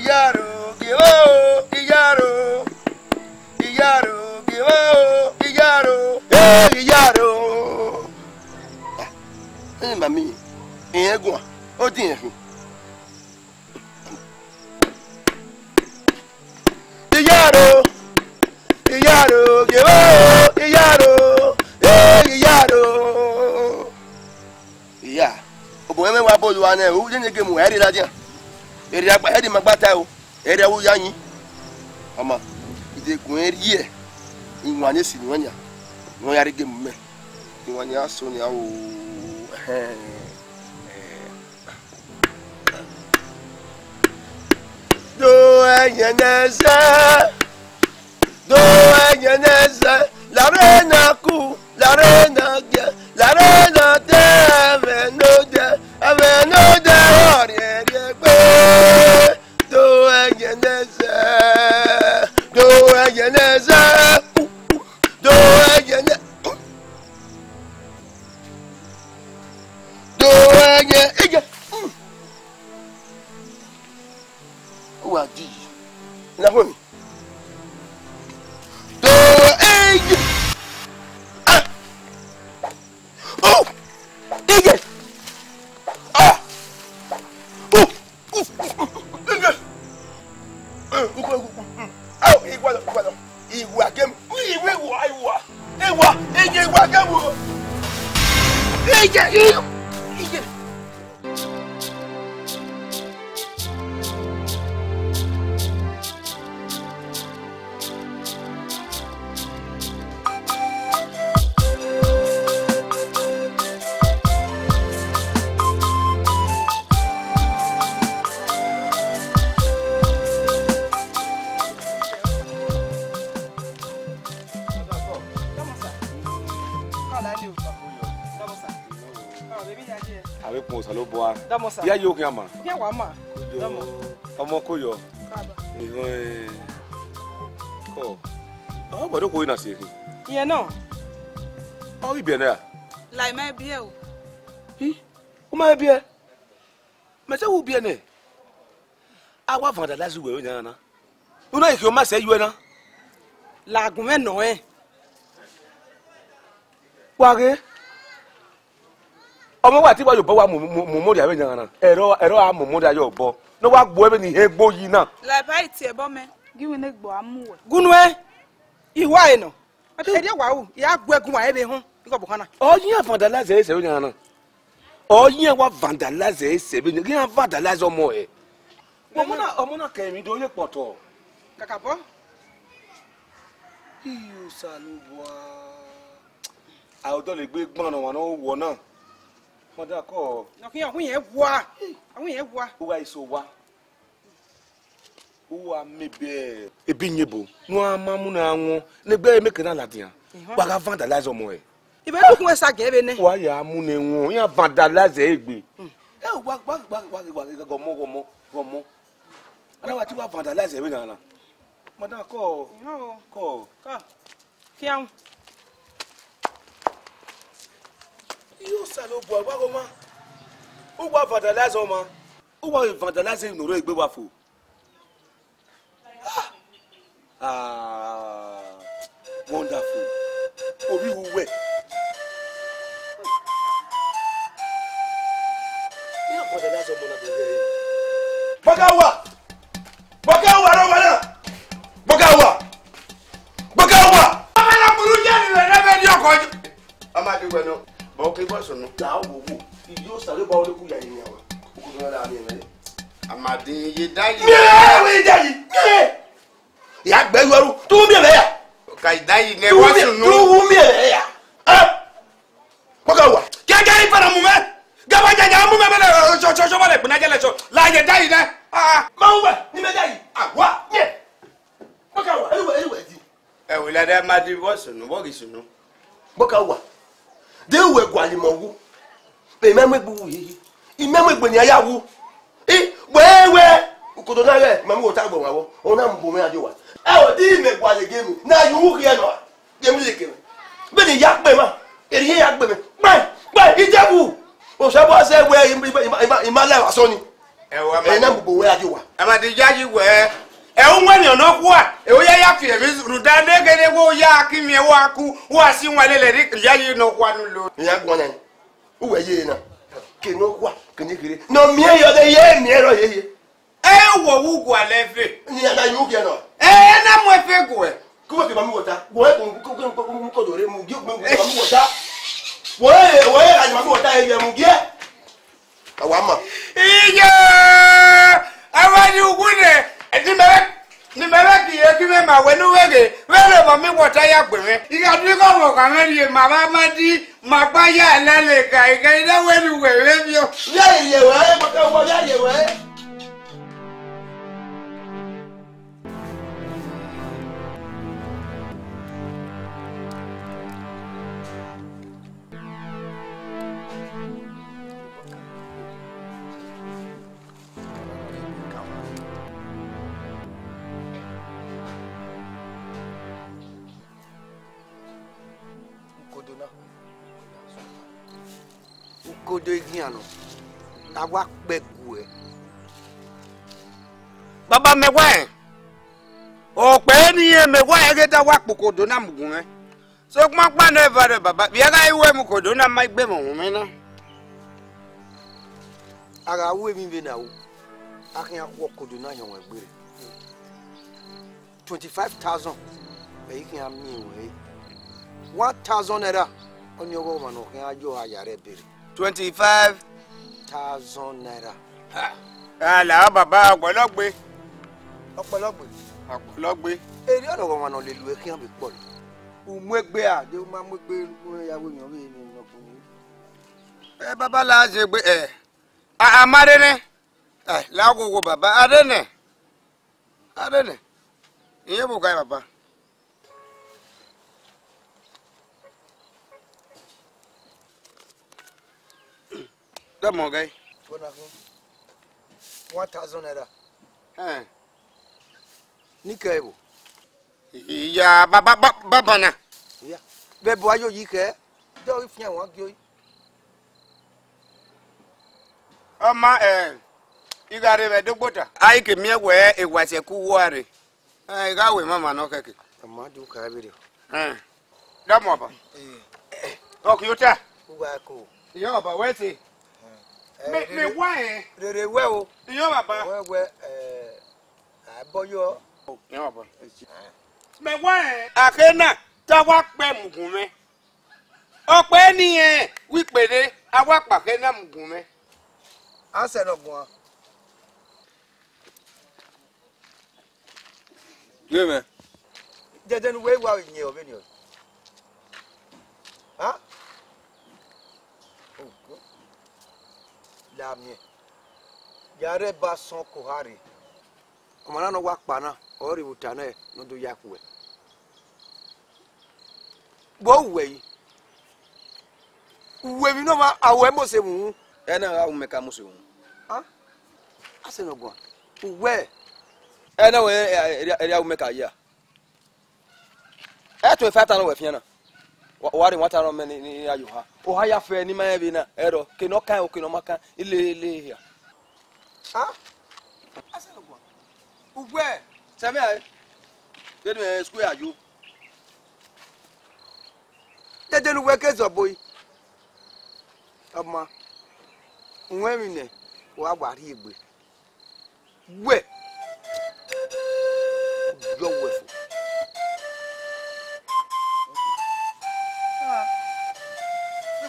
Iyaro, Iyaro, Iyaro, Iyaro, Iyaro, Iyaro. Mami, Iyego, o din fi. Iyaro, Iyaro, Iyaro, Iyaro. Iya, obo me wa bolu wa na o je nyege mu eri la dia. Eri agba eri magbata o. Eri awu yanyin. Mama, ide kun eri e. Inwan esi ni wanya. No yari ge mu me. Inwan ya so ni awo. Do enyeneza. Do enyeneza. La reina ku, la reina ge, la reina de avenoda, avenoda ori gbe. Do enyeneza. Do enyeneza. Do enyeneza. Do enyeneza. Wa di. Na ho mi. Do enyeneza. Oh! Ige! Ah! Oh! Ìwà gẹ́mù. Ìwé ìwà ìwà. Ìwà ìjẹ ìwà gẹ́mù. Ìjẹ ìjẹ. Ya yo kya ma. Ya wa ma. Domo. Omo ko yo. Ko. O bodo ko ina se. Ye no. O bi be na. Lai ma bie o. Hi. O ma bie. Me se wo bie ne. Awa vandalize we nya na. Una ikyo ma se yu na. La gun me no e. Wa ge. Omo wa ti wa yo bo wa mo ri awe nyan na ero a mo ri ayo bo no wa gbo ebe ni he gbo yi na la bai ti e bo me giwe ne gbo amuwe gunwe iwa e no ade de wa wu ya gbo egun wa ebe hu iko bo kana o yin vandalize ese nyan na o yin wa vandalize ese be ni yin vandalize omo e omo na kemi do ye poto kaka bo iyo salubwa a o do le gbe gbon wa no wo na Mother call. No, here, what? Who I so what? Who are maybe a binyebo? No, Mamuna, Nebe make an aladia. But I vandalize on way. If I look where I gave in, why are Moon? You have vandalized egg. Oh, what go more. I know what you have vandalized every night. Mother call. No, call. Fiam. You salo boy, what man? Who was vandalized, man? Who was vandalizing no egg waffle? Ah, wonderful. Oh, we will wait. Yeah, vandalized on one of the Bagawa! I'm going to okay, boss, no. Now, you start about the Kuya. I'm a day, you die. Yeah, yeah, Bello, 2 million. Okay, dying, never was no million. Bagawa, can't get it for a moment. Gavaja, but I get it. Like a day, Mama, you may die. What? Yeah. Bagawa, anyway. I will let that matter was no what is no. Bagawa. They were Gualimongu. Remember, remember when you are. Eh, where? Could not let Mamma Tabo or Nambo. Our dear make while the game. Now you hear not. Game licking. But the yak bema, and he yak bema. Why, it's a woo. Or shall I say where in my life, Sonny? na bubu we ajiwa amadi jaji we unwani onokwa oya ya fi emi ruda negede wo ya kimi wo aku wo asi nwalele ri jaji no kwa nulo ya gbonan uwe ye na kenokwa kenikire no mie yo de ye mie ro ye wo wu lefe ni na yu ke no na mo efe gwe kuwa ke ba mi wota wo ko dore mu gi ba mi wota wo ga ma mi wota ye mu gi awama iya awani ugune ni mebe ki e ki me ma wenu wege wele ba mi wota ya gbere iga du ko mo kan ri mama madi magba ya lele ka iga ida wenu were bi o ye we mo ka wo ye we Kodo igiano na wa peku e baba mewa o pe ni e mewa e ge da wa pokodo na mugun e so kuma pa na evare baba bi ga iwe mu kodo na ma gbe mo mi na aga we mi be na wo akin akwo kodo na yan egbere 25,000 e kin ami we 1,000 naira oni owo ma no kin ajo ayare bere 25,000 naira. Ala baba ọpọlọgbe. Ọpọlọgbe. Eri ọ̀rọ̀ wọn le lu ekin be pọ̀. Umu egbe a, de o ma mu egbe yawo yan we ni ọkùnrin. Baba la ṣe gbe amare ne. La gogo baba adene. Adene. Iye bu kai baba. Mo gai 1,000 naira. Ni kebo. Ya baba na. Ya. Bebo ayo yi ke. Do ifian wa gyo. Oma igare be dogbota. Ai ke mi ewe ewase ku ware. Ga we mama no keke. Ama du ka bere. Da mo ba. Okyuta. Uwa ko. Yo ba weti. Me why? Rere we o. Yo baba. We aboyo. Yo baba. Me why? Akena ta wa pe mugun me. Ope ni wi pere awa pa ke na mugun me. Anse no gun. ye me Deden we wa yin o be ni o. Ha? La mi yare ba son ko hari omana no wa pa na ori utana e no do yakwe bo we mi no ma awe mo se mu ena ga me ka musu ha ase no go we ena we eri me ka ya 25,000 we fiana wari wata no me ni ayo ha o ha ya fe ni ma bi na ero ke no kan o ke no maka ile ya ha ase no go we same ai de me school ajo deden we ke zo boy ama nwe mi ne wa gbari egbe we yo we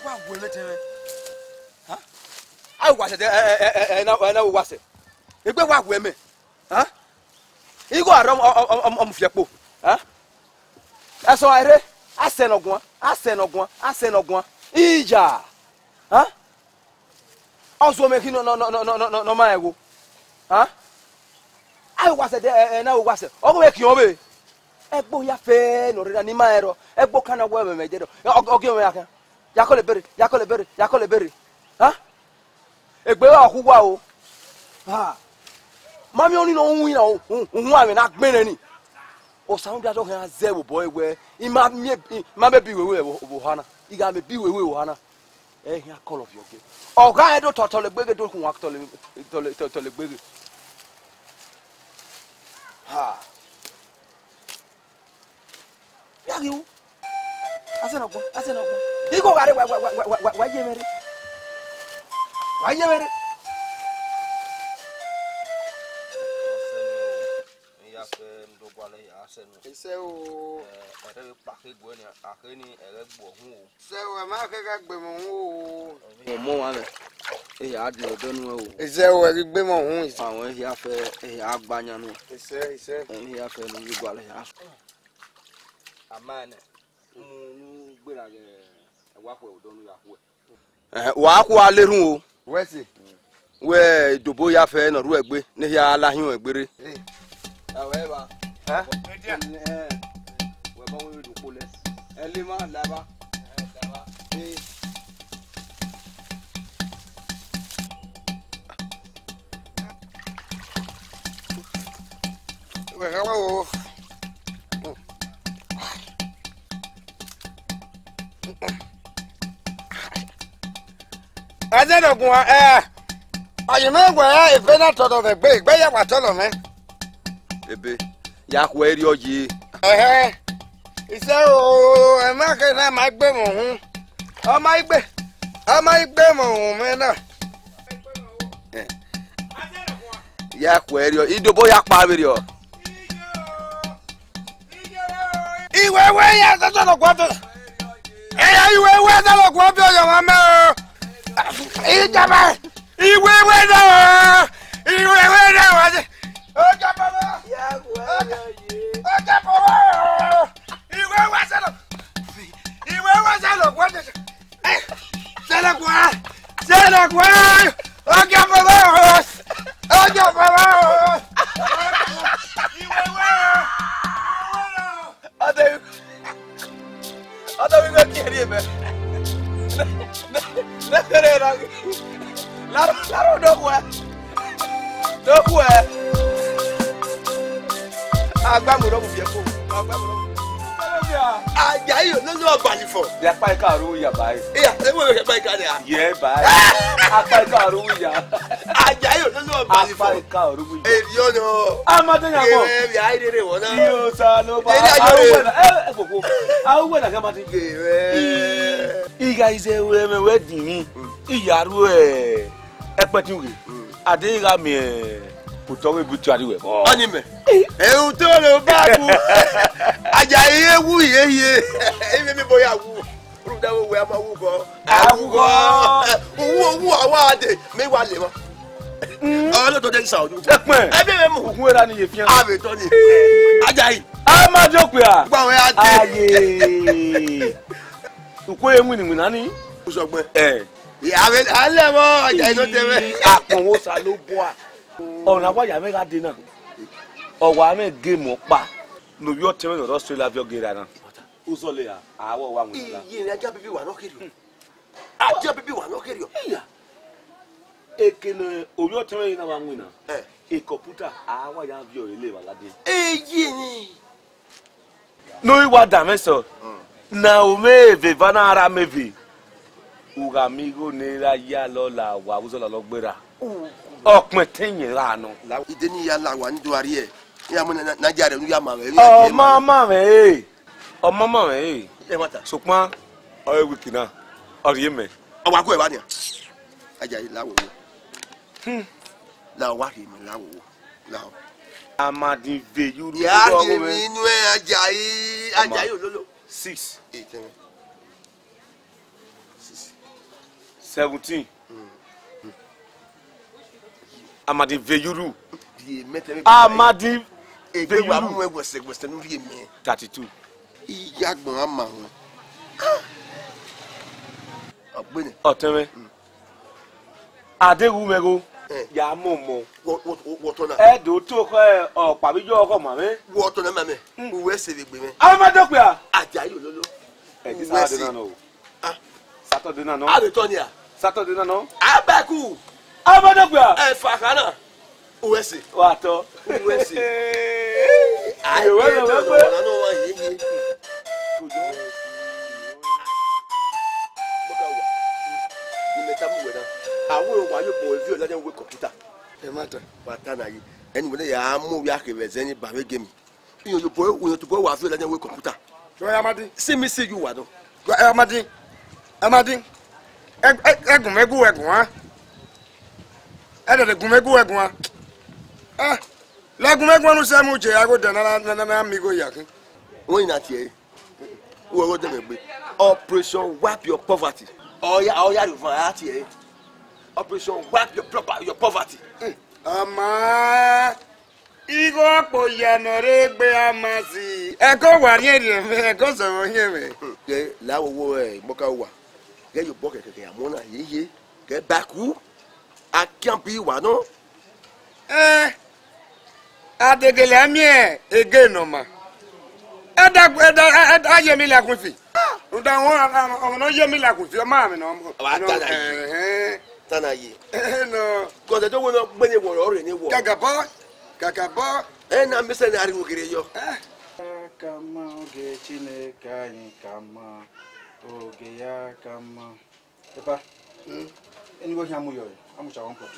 fo wa gwe metere ha ai wa se na wa se egbe wa gwe me ha igo arom fiapo ha aso ere asenogun ija ha ozo me kino no ma ego ha ai wa se na wa se ogo me kion be egbo ya fe no re ni ma ero egbo kana gwe me jedo oge me aka yakole bere ha egbe wa kwugwa o ha mami oni no hu ina hu ame na gbere ni o sound that don't have zero boy where ima be bi wewe o hana iga me bi wewe o hana Eh, here call of your game. Oh, guy, don't totally beg it, don't walk totally beg it. Ha. Yeah, you. I said, no. You go, why you married? Why you married? Ise o. Ere pake gbo ni akeni ere gbo hun o. Se o ma ke ka gbe mo hun o. Mo wa me. Ya di odo nu o. Ise o ri gbe mo hun. Àwọn ya fẹ́ agbanya nu. Ise. Ya fẹ́ nu gbo ale ya. Amane. Mu gbera ge wa ko odo nu ya ko. Wa ko alerun o. Wesi. We dobo ya fẹ́ na ru egbe ni ya alahin egbere. Awe ba. Huh? We're going to pull it. Elima, lava. Hello. I said, are you know where if not out of a big, where you were telling me? Ebe. Ya ku eri oji. Ise o, e ma ke na ma gbe mo hun. O ma igbe mo hun me na. Ya ku eri o, idobo ya pa beri o. Iwe we ya so so gbo to. Ya iwe we so gbo bi o yo ma me o. Ijaba. Iwe we na. Wa. O jaba ba. Ya ku eri. Ajayi no no balifo. Ya pa ka ru ya bai. Iya, e wo ya bai ka dia. Ye bai. Apa ka ru ya. Ajayi no no balifo. Apa ka ru ya. E yo no. Amade nya mo. E bi ai dere wona. Yo sa lo ba. Gogo. Awu we na ka mati. Iga ise we me we din mi. Iyaru epetin we. Ade ga mi putowe butu ariwe. Oni me. Ehun to lo ba ku. Ajayi ewu yeye. Emi mi boya wu. Ru da wo we ama wu go. Awu go. Wu awa ade me wa le mo. Lo to den sa oju. Epen. E be me mu. Ogun era ni ye fian. Abi to ni. Ajayi. Amade pe a. Gba we ade. Aye. Uko enwi ni nani? Usogbe. Ya be ale mo Ajayi no tebe. Apon wo sa lo bo a. Ona wa ya me ga de na. Owa me game pa. No yo teme no Australia bio gera na. Uzole ya. Awo wa nwi la. Iye ni aja bibi wa no keri. Aja bibi wa no keri. Iya. Ekene oyo teme na wa nwi na. E computer awa ya bio ile wa lade. Iye ni. No iwa da meso. Na o me ve vana ara mevi. Uga amigo ne la ya lo la wa uzola lo gbera. Okun tenyin la no. Ide ni ya la wa ndu ari e. Ya mo na jare nu ya ma we. Oh mama me. Oh mama me. E mata. Sukma o wiki na. Ori me. O wa ku e ba ni. Ajayi la wo. La wa ri mi la wo. La. Amadi ve yuru. Ya je mi nu e Ajayi ololo. 6 8 17 Amadi Veyuru. Amadi Veyuru. 32. Iyagbon ama won. Ogbeni. Oteme. Adewumego. Ya momo. Woto na. Edo to ko opa bi jo ko mame. Woto na mame. Uwe se gbe me. Amado pe a. Ajayi ololo. Saturday na no. Saturday na no. Abetonia. Saturday na no. Abaku. Amado pe a. Fakana. Uwe se. Wato. Uwe se. Ayi we na no wa yeye. wo wa yo bo vi o la den we computer e mata pata na yi eni mo le ya mu wi akebe zeni ba we game yo yo bo wo to bo wa vi o la den we computer so ya madi see me see you wa do amadi egumegu ha egumegu ha ah lagumegu nu se mu je ago de na mi go yakin won na tie wo go de me operation wipe your poverty oya you for tie operation wipe your poverty ama igo po yanore gbe amasi e ko wa ni e ko so wo yin me ke la wo moka wa ke yo bo keke amona yeye ke baku akampi wa no adegele ami ege no ma eda yemi la kun fi nda won no yemi la kun fi o ma mi no tana yi no ko de to wo no gbe ni wo re ni wo kakabo na mi se na ari ngire yo kama oge Chineke anyị kama oge ya kama epa enigo hia mu yo amucha 1 pot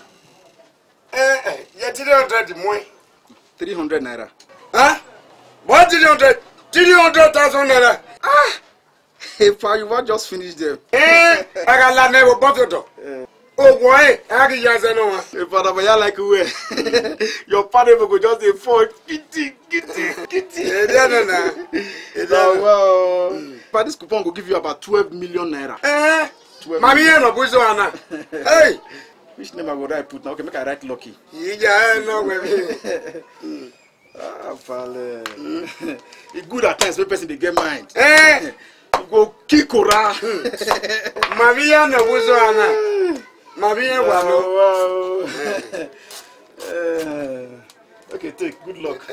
ya 300 mo 300 naira what 300,000 naira epa you want just finish them aga la ne wo botodo ogun agi ya ze no wa epa da ya like we your father go just dey fall kitty well but this coupon go give you about 12 million naira mami ye no buzo ana hey which name I go write put now okay make I write lucky yeah no we vale it good at times when person dey get mind you go kick ora mami ye no buzo ana mami ye wa no okay take good luck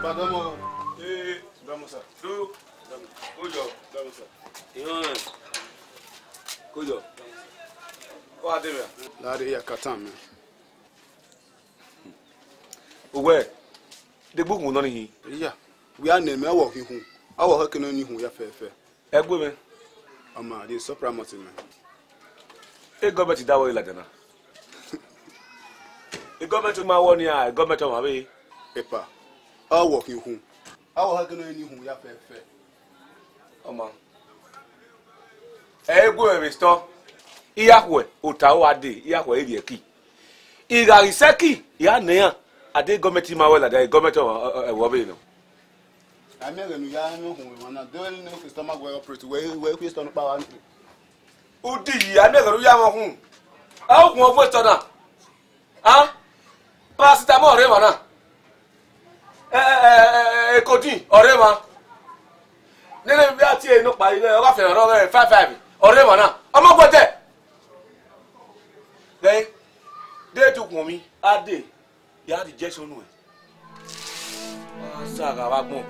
Pardon moi. Vamos ça. Kojo. Vamos ça. Kojo. Ko ademe. La de ya katam. Owe. De bugu no ni. Yeah. We are name awo hihu. Awo ha keno ni hu ya fefe. Egbe me. Ama dey sopra motin me. E government dawo ila jana. E government ma woni a government ma be. Epa. Awo hihu. Awo ha keno ni hu ya fefe. Oma. Egbe me sto. Iyakwe otawo ade, iyakwe eri eki. Igari seki ya neyan. Ade government ma wala da government wo be no. Amere nu ya no hu we na do ni no stomach we operate we question pa wa. Udi amere nu ya mo hu. A o kun o sto na. Paracetamol re ma na. Codeine ore ma. Nene bi ati e no pa ile o ka fe ro 55 ore ma na. Omo gbo te. De tu kun mi ade ya di Jason nu e saga wa gbon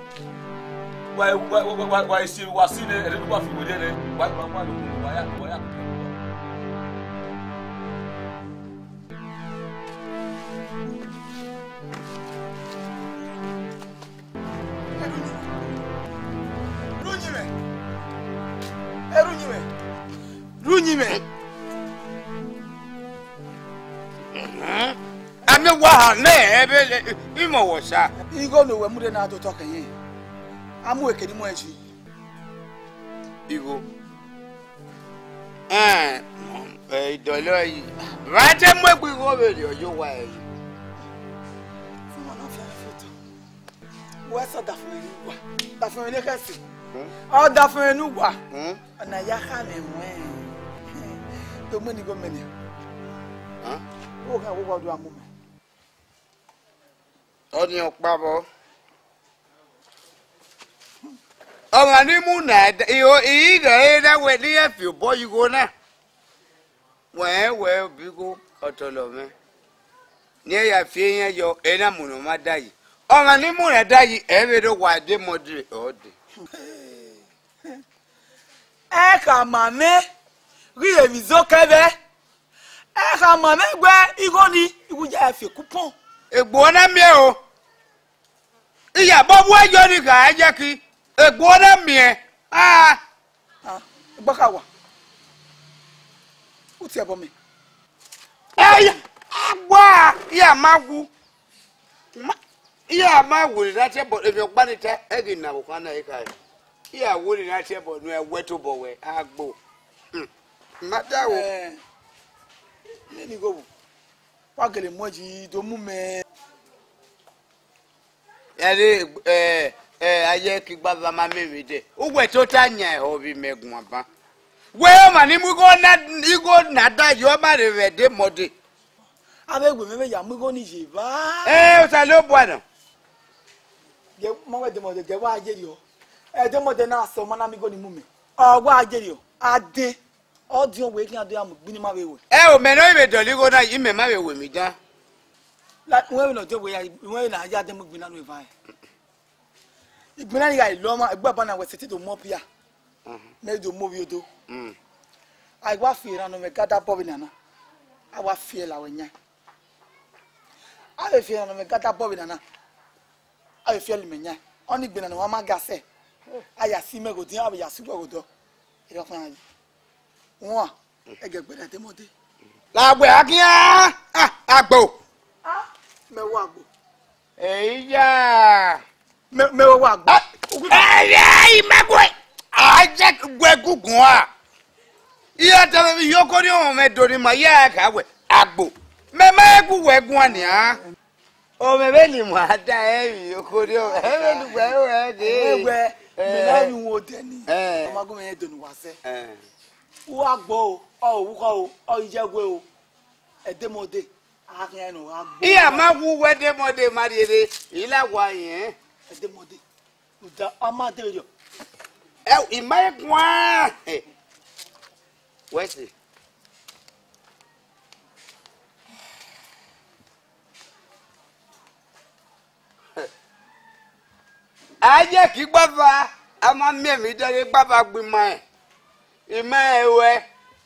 why see wa si ne e wa fi we de wa lo kun wa ya Runyime ame wa na ebe imo wo sha igo no we mude na to talk yin amu ekedi mo eji igo idolo yi wa te mo gbe go be le ojo wa yi fun na fi afoto wa sa da fun ni kasi o da fun enu gba na ya kha me wen to mo ni go me ni o ga wo do amu me oni opabo ọmọ ní mú nà ìhò ìyíga ẹ̀dá wẹ̀ ní ẹ̀fì bọ́ yígo náà wẹ̀ẹ́ bí kò ọ̀tọ̀lọ̀ mẹ́ ní ẹ̀yà fi ẹ̀yẹ yọ ẹ̀dá múnà má dá yìí ọmọ ní mú nà dá yìí ẹ̀ẹ́bẹ̀ tó wà dé mọ́dúrì ọ̀dẹ̀. ẹ kà mà mí rí èmi zó kẹ́bẹ́ ka ma megbe igoni igu ja fi coupon egbo na mi o iya bobu ajo ni ka je ki egbo na mi gbaka wa o ti ebo mi agba iya magu iya magu na te bo emi ogba ni te egi na bo kana e kai iya wo ni na te bo nu ewe to bo we agbo mata wo ni go wa gele moji do mu me ere aye ki baba ma me de o we to ta nya e obi megun aba we ma ni mu go na da yo ma re de mode abegbe meme ya mu go ni je ba o sa lo buana je mo we de mo de je wa ajeri o e de mo de na so mo na mi go ni mu me o wa ajeri o ade o di o we kin ade am gbini ma we we o me no ibe doli go na yi me ma we mi da la we no je we ya we na aja de mo gbina no e fa igbina ni ga ilo ma egba ba na we seti do mo pia me do mo bi odo ai wa fi ran no me gada bobi nana a wa fi la wenya a fi ran no me gada bobi nana a fi le menya oni gbina no wa ma ga se aya si me go din a ya si go do iro fan ayi won ege gbere te mo de la gbe akia agbo me wo agbo eya me wo agbo ai magwe aje gwe gugun a iya tele bi yoko ni o me dori ma ya ka we agbo me ma gu we gun ani a o me be ni mo ada e yoko ni o e be du gwe we de gwe me na ri wo de ni o ma go me do ni wa se wo agbo o wu ko o ije gwe o e de mo de akin enu agbo iya ma wu we de mo de ma re ila wa yen e de mo de o da amade yo ìmáyé gbọ́n wẹ́sì. ayé kí gbọ́fà a máa mẹ́mí dẹ́rẹ́ gbọ́fà gbìmọ̀ ẹ̀ ìmọ̀ ẹ̀wẹ̀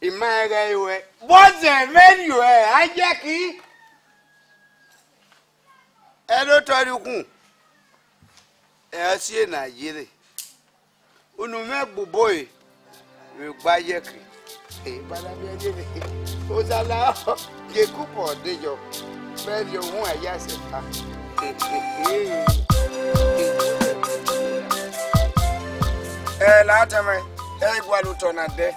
ìmọ̀ ẹ̀rẹ̀ ẹ̀wẹ̀ bọ́sẹ̀ mẹ́rin ẹ̀ ayé kí ẹ ló tọ́jú kù ẹ̀ ọ́ sí nàìjíríà. Unu me boy we gba yekri bala bi aje ni o sala je kupo dejo be yo hun aya se pa la tame gwa lu tona de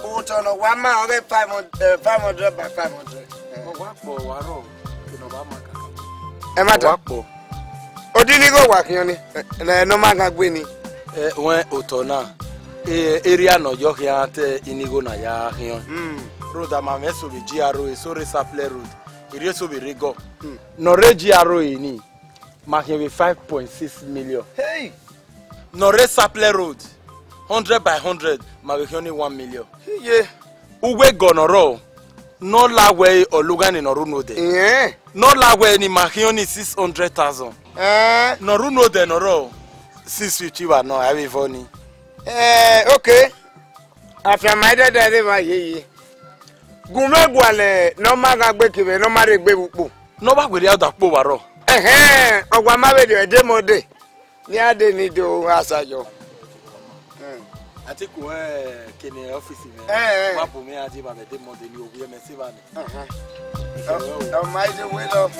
o tona wa ma ore 500 by 500 wa po wa ro ke no ba ma ka e ma ta po odini go wa kiyan ni no ma ga gbe ni won oto na area no yo kian te inigo na ya kiyan road ama me so be GRO so re Sapele road ire so be rego no re GRO ni ma kian be 5.6 million hey no re Sapele road 100 by 100 ma be kian 1 million ye ugwe gonoro no lawe olugani no runo de no lawe ni ma kian 600,000 no runo de no ro 650 wa no abi funny okay after my dad ba ye gume gwale no ma ga gbe kibe no ma re gbe pupo no ba gbere ada po wa ro ogwa ma be de mode ni ade ni do asajo ati ko kene office me wa po me ati ba be de mode ni ogu me se ba ni oh my the way love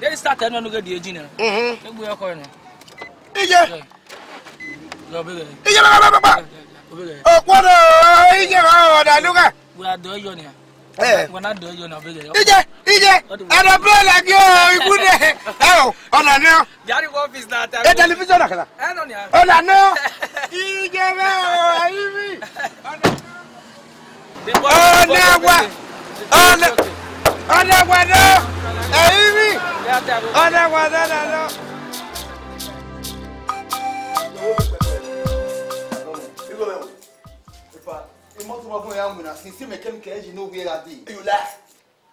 They start and get the engine. We are going. We are doing you. We're not doing you now. And a play like you would oh, on a no. Gary Wolf is not A television. On a no. You laugh.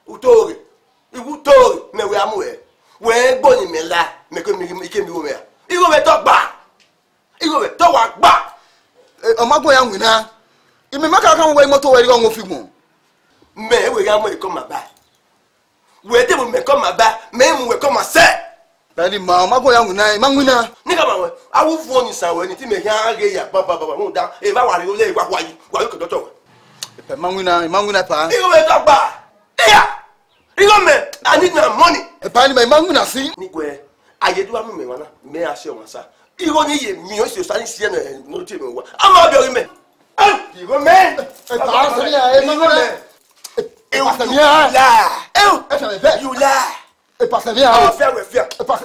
Utori. Utori. Me we amwe. We boni me la. Me ke mi wo me. Igo me talk ba. Igo me talk wa ba. Omago ya nwina. Ime maka kan we moto we ri fi mu. Me we ga mo e come ba. We te me come ba. Me mu we come say. Daddy ma omago ya nwina, ma nwina. Ni ka ma we. Awu fu oni san we ni ti me hia ge ya ba mu da. E ba wa ri o le kwa kwa yi. Kwa yo ko doctor. E ma nwina pa. Igo me talk ba. Yeah. Igo me, I need my money. E pa ni ma nwina si. Ni gwe. Aye do am me wana. Me ase o sa. Igo ni ye mi o se so ni si e no ti me wa. Ama bi o me. Igo me. E pa so ya e ma nwina. You lie. You lie. E pa se bien. Oh, faire, faire. E pa.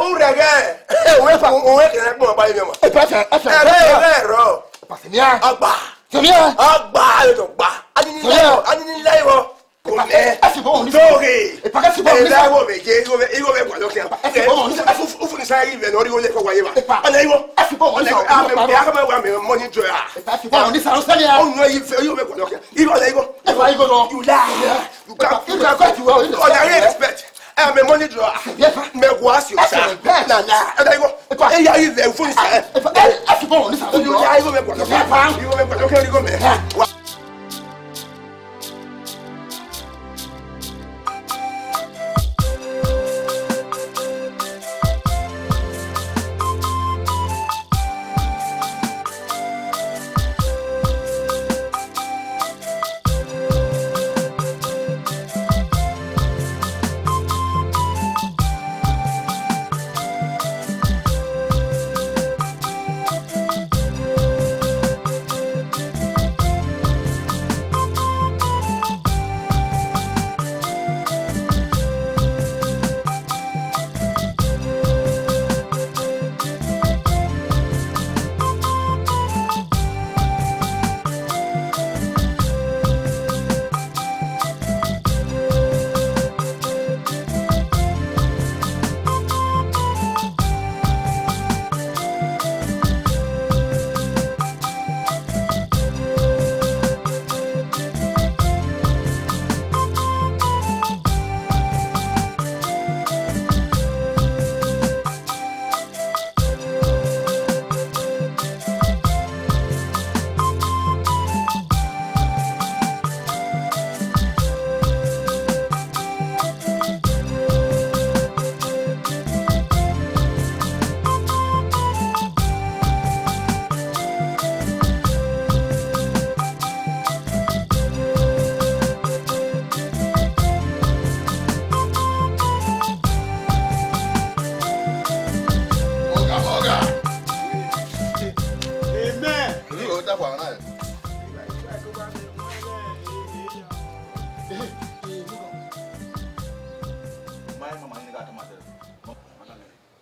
Où regarde. On est que pour pas bien moi. E pa se. Ro. E pa se bien. Agba. Se bien. Agba le donc ba. Ani lai wo. Come. Asi bon ni. Sorry. E pa ka si bon ni. Là wo me je, igo me kwa donc. Ufu ni sai rive no ri wo le ko wa ye ba. Ana iwo. Asi bon ni. Ah me ya ka me wa me money draw. E pa si bon ni sa o se bien. Oh no you me kwa donc. Igo le igo. E pa igo no. You lie. You can't you well. Oh, I respect. I'm a money drawer. Me was you, sir. Na. And I go. Hey, are you there? Phone, sir. Asi bon ni sa. You lie, go me kwa. You go me kwa. Okay, you go me.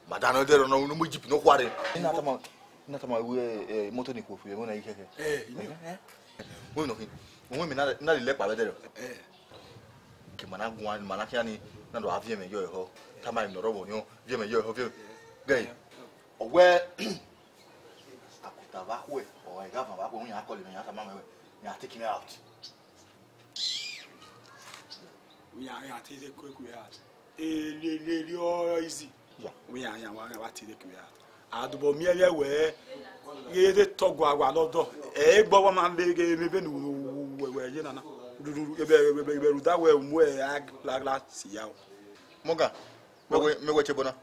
Madano dero no no jeep no kware. Ina tama we moto ni kofu mo na ikeke. Mo no kin. Mo mi na le pa bedero. Ke mana gwan mana kiani na do avie me yo ho. Tama mi no robo yo, vie me yo ho vie. Gay. Owe akuta ba we, o e gava ba ko nya akole me nya tama me. Nya take me out. We are take quick we out. Le easy. We are what take we out. Adubo mi ele we ye de togo agwa lodo. E gbo wa ma be ge me be nu we ye na na. ebe ruta we mu la si ya. Moga. Me we chebona.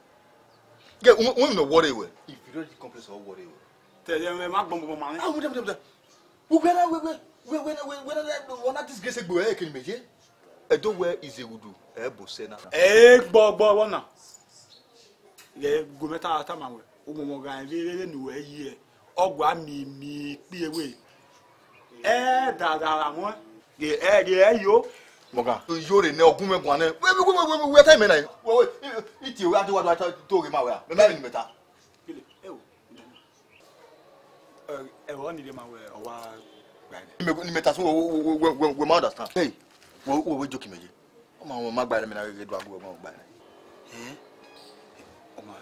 Get we no worry we. If you don't complex or worry we. Tell them ma gbon ma. Ah, we we na this gese gbo e kin meje. Edo where is egudu e bo se na. Gbo wona. Ye go meta ata ma we. Omo ga re ni we yi ogwa mi pi ewe. Da mo. Ge yo. Moga. Yo re ne ogun me gwan na. We time me na. We iti we ati wa to ge ma we. Me ni meta. Wọ́n nílé máa wẹ̀ ọ̀wá gbàgbé. Ní mẹ́ta sún we ma understand. Hey, wo joke méje. Ọmọ àwọn ma gba mi na re do ago ọmọ gba ni. Ọmọ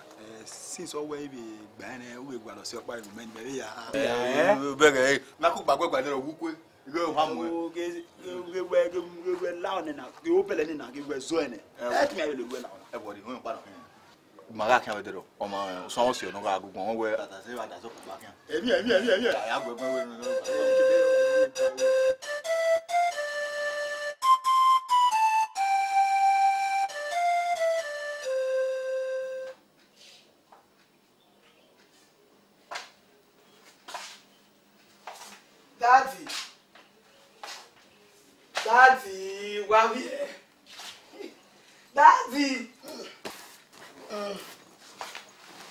since ọwọ́ ibi gba ni o gba lọ sí ọ̀pá ìlú mẹ́ni bẹ̀rẹ̀ ya. Bẹ̀rẹ̀ na ko gbàgbé gba ni ro wu pe. Ibe o ha mu e. O ge la ni na, ge o pele ni na, ge we zo ene. Ti mi ayo le we la. E body won pa na. Maga kan we de ro. Ọmọ so won si onu ga agugun won we atase wa da so pa kan. Èmi. Ya gbe we. Daddy, wá bí ẹ. Daddy.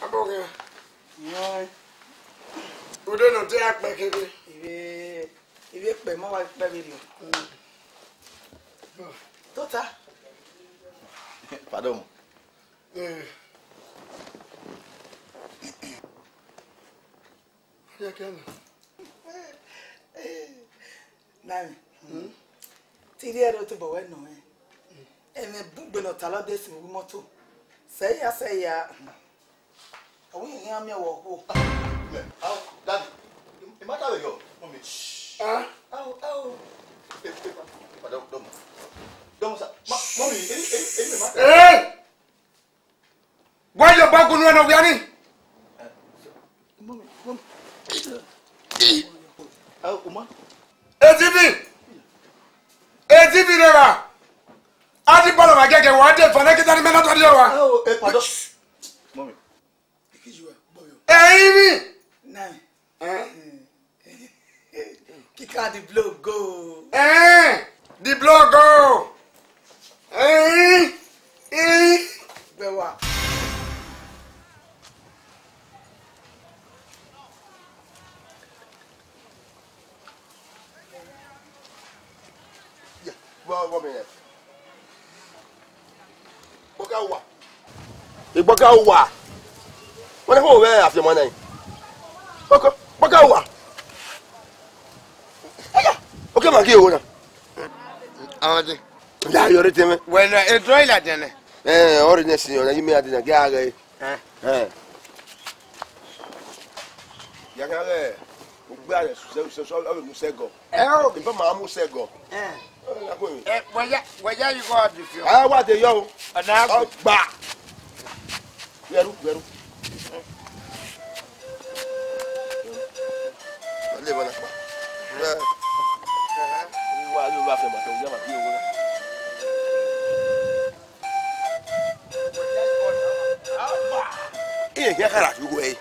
Abọ́gẹ́. Ode no te apẹ kebe. Ìwé pẹ̀ mọ́ wa pẹ́ mi lò. Tota. Pardon. Ya kena. Nani. Ti rí ẹ̀rọ tó bọ̀ wẹ́ nù ẹ́. Ẹ̀mí gbẹ̀nà ta lọ́dẹ̀ sí wí mọ́tò. Sẹ́yà. Àwọn èèyàn mi wọ̀ kó. Daddy, e mata we yo. Mommy. Pardon, dom sa. Mommy, me mata. Why you back on no we ani? Mommy. Uma. ATV nera. Adi balo ma gege wa de fana kita ni mena to de wa. Pardon. Mommy. Amy. Nani. Kika the blow go. The blow go. Bewa. Wọ́n mi yẹn. Ìgbọ́ká wà. Wọ́n ní kó wẹ́ àfihàn náà yìí. Gbọ́ká wà. Ókè màá kí èwo náà. Àwọn ti. Ìyá ayọ̀ rẹ̀ tẹ́mẹ́. Wẹ̀nà ètò ìlàjẹ̀nẹ̀. Ọ̀rẹ́ ní ẹ̀sìn ọ̀nà yìí mi àdínà kí ààrẹ yìí. Yàrá rẹ̀ gbé àrẹ̀ sọ́ọ́ ọ̀rẹ́ mú sẹ́gọ̀. Ìbá màá mú sẹ́gọ̀. Wẹ̀yà yìí kọ́ ọ̀dùn fi ọ́. Àwọn wà tẹ yọ o. Ọ̀nà àgbò. Gbà. Gbẹrú. Ọ̀lẹ́ ìbọn náà pa. Wà á ló bá fẹ́ màtọ́ ìyá màtí owó náà. Ìyẹn kí á kára àdúgbò ẹ̀.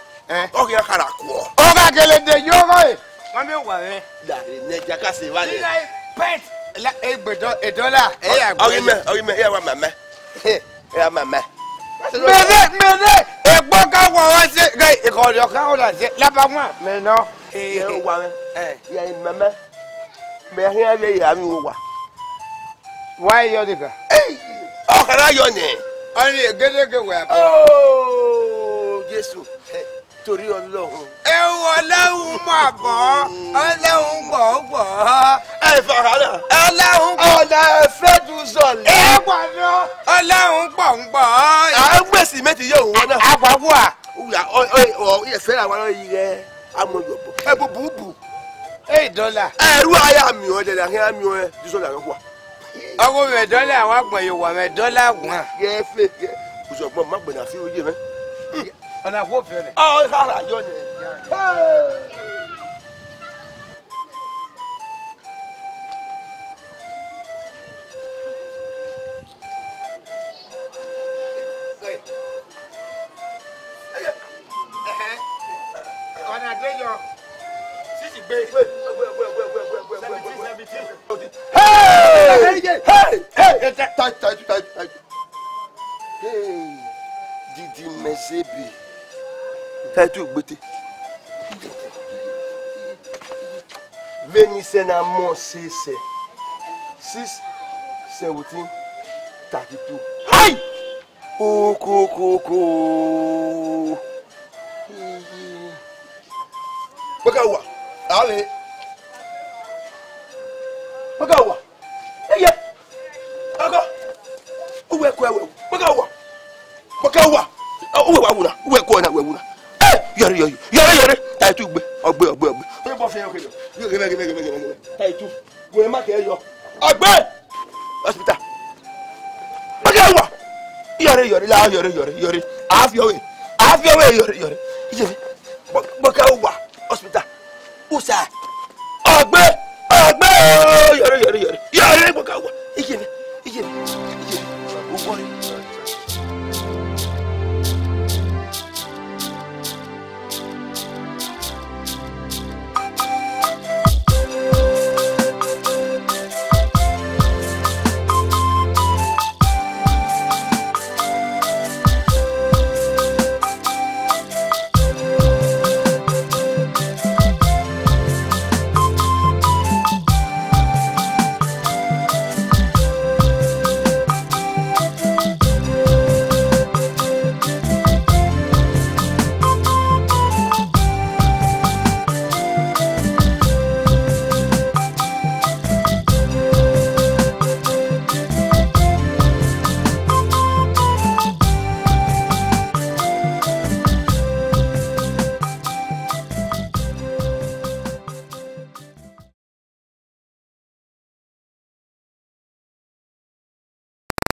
Ọkì á kára kú ọ. Ọ̀gá gẹlẹ́dẹ̀ yóò rọ̀ ẹ̀. Wọ́n mi wà rẹ̀. Dàrí nẹja ká ṣe wá lẹ̀. Pẹ́t. Ìdọ́là. Ọ̀rìmẹ̀ ẹ̀yà wà mẹ́mẹ́. Ẹ̀yà mẹ́mẹ́. Mẹ́rẹ́ ẹ̀gbọ́n ká wọ̀ wá sí ìkọ̀ọ̀dọ̀ ká wọ̀ là sí lábàmọ́ mẹ́nà. Ẹ̀yà wà mẹ́. Ẹ̀yà mẹ́mẹ́. Mẹ́rin ẹ̀yà ìyá mi wà. Wáyé yọ nìkan. Ọ̀kadà yọ ni. Ọ̀nì gẹ́gẹ́ wẹ̀ àpò. Jésù torí Ọlọ́run. Ewu Ọlọ́run mọ̀ bọ́, Ọlọ́run gbọ̀. Ẹ fara náà. Ọlọ́run gbọ̀. Ọ̀nà ẹ̀fẹ́ tún sọ̀lẹ̀. Ẹ gbọ́dọ̀. Ọlọ́run gbọ̀. À ń gbèsè méjì yóò wọ́n náà. Àgbàgbọ́ à. Ìyẹ̀fẹ́ àwọn ọ̀rọ̀ yìí rẹ̀ amọ̀yọ̀bọ̀. Ẹ bùbù. Ìdọ́là. Ẹ̀rú ayé àmì ọ̀ dẹ̀dẹ̀ àkínyà àmì ọ̀ ẹ̀ dísọ̀lẹ̀ àkọ́kọ́. Ọkọ mẹ́dọ́là àwọn àgbọ̀n yóò wà mẹ́dọ́là wọ̀n. Yẹ fẹ́ yẹ kùsọ̀gbọ́n má gbẹ̀dà sí oyè mẹ́. Ọ̀nà kò fẹ́ rẹ̀. Ọ̀ kára yọ ni. Venise na mo 6 17 32. Hai! Ko. Bagawa. Ale. Bagawa. Eye. Aga. Uwe ko. Bagawa. Uwe wawuna. Uwe ko na wawuna. Yore. Tai tu gbe. Ogbe. Oye bo fe okeyo. Gbe. Tai tu. Gbe ma ke yo. Ogbe. Hospital. Bagawa. Yore. Half your way. Yore. Bagawa. Hospital. Usa.